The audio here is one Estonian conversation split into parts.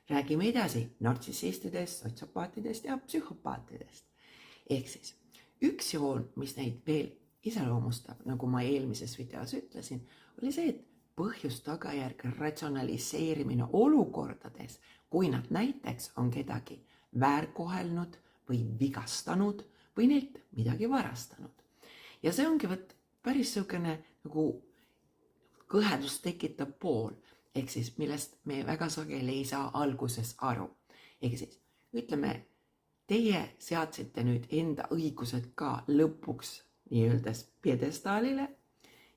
räägime edasi nartsissistidest, sotsiopaatidest ja psühhopaatidest. Ehk siis üks joon, mis neid veel iseloomustab, nagu ma eelmises videos ütlesin, oli see, et põhjus-tagajärg ratsionaliseerimine olukordades, kui nad näiteks on kedagi väärkohelnud või vigastanud või neilt midagi varastanud. Ja see ongi päris niisugune nagu kõhedust tekitav pool, ehk siis millest me väga sageli ei saa alguses aru. Ehk siis ütleme, teie seadsite nüüd enda õigused ka lõpuks nii-öeldes pjedestaalile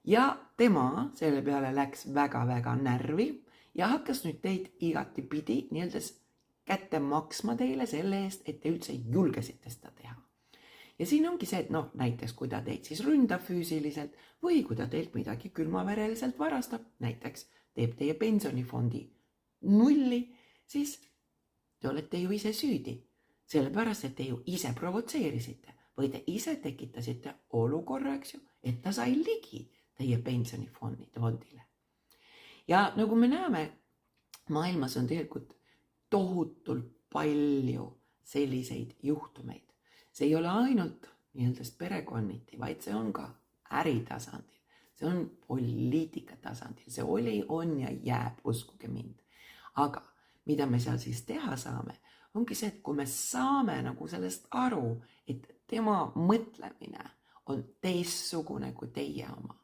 ja tema selle peale läks väga-väga närvi ja hakkas nüüd teid igatipidi nii-öeldes kätte maksma teile selle eest, et te üldse julgesite seda teha. Ja siin ongi see, et näiteks kui ta teid siis ründab füüsiliselt või kui ta teilt midagi külmavereliselt varastab, näiteks teeb teie pensionifondi nulli, siis te olete ju ise süüdi, sellepärast et te ju ise provotseerisite või te ise tekitasite olukorra, eks ju, et ta sai ligi teie pensionifondile. Ja nagu me näeme, maailmas on tegelikult tohutult palju selliseid juhtumeid. See ei ole ainult nii-öelda perekonniti, vaid see on ka äritasandil, see on poliitika tasandil, see oli, on ja jääb, uskuge mind. Aga mida me seal siis teha saame, ongi see, et kui me saame nagu sellest aru, et tema mõtlemine on teistsugune kui teie oma,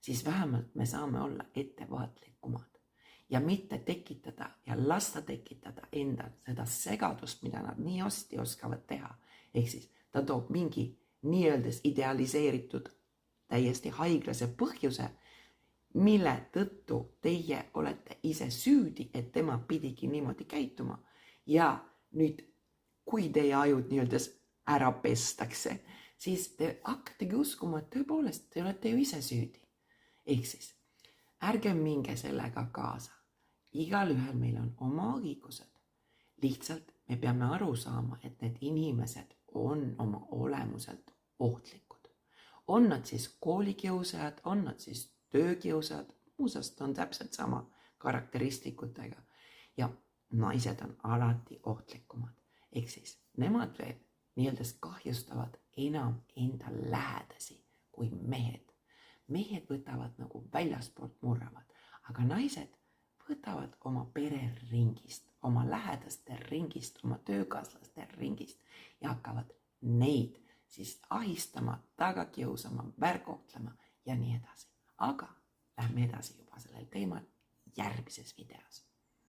siis vähemalt me saame olla ettevaatlikumad ja mitte tekitada ja lasta tekitada endal seda segadust, mida nad nii hästi oskavad teha. Ehk siis ta toob mingi nii-öeldes idealiseeritud täiesti haiglase põhjuse, mille tõttu teie olete ise süüdi, et tema pidigi niimoodi käituma. Ja nüüd, kui teie ajud nii-öeldes ära pestakse, siis te hakkategi uskuma, et tõepoolest te olete ju ise süüdi. Ehk siis ärge minge sellega kaasa. Igalühel meil on oma õigused. Lihtsalt me peame aru saama, et need inimesed on oma olemuselt ohtlikud. On nad siis koolikiusajad, on nad siis töökiusajad, muusest on täpselt sama karakteristikutega. Ja naised on alati ohtlikumad. Ehk siis nemad veel nii-öelda kahjustavad enam enda lähedasi kui mehed. Mehed võtavad nagu väljaspoolt murravad, aga naised võtavad oma pereringist, oma lähedaste ringist, oma töökaaslaste ringist ja hakkavad neid siis ahistama, taga kiusama, väärkohtlema ja nii edasi. Aga lähme edasi juba sellel teemal järgmises videos.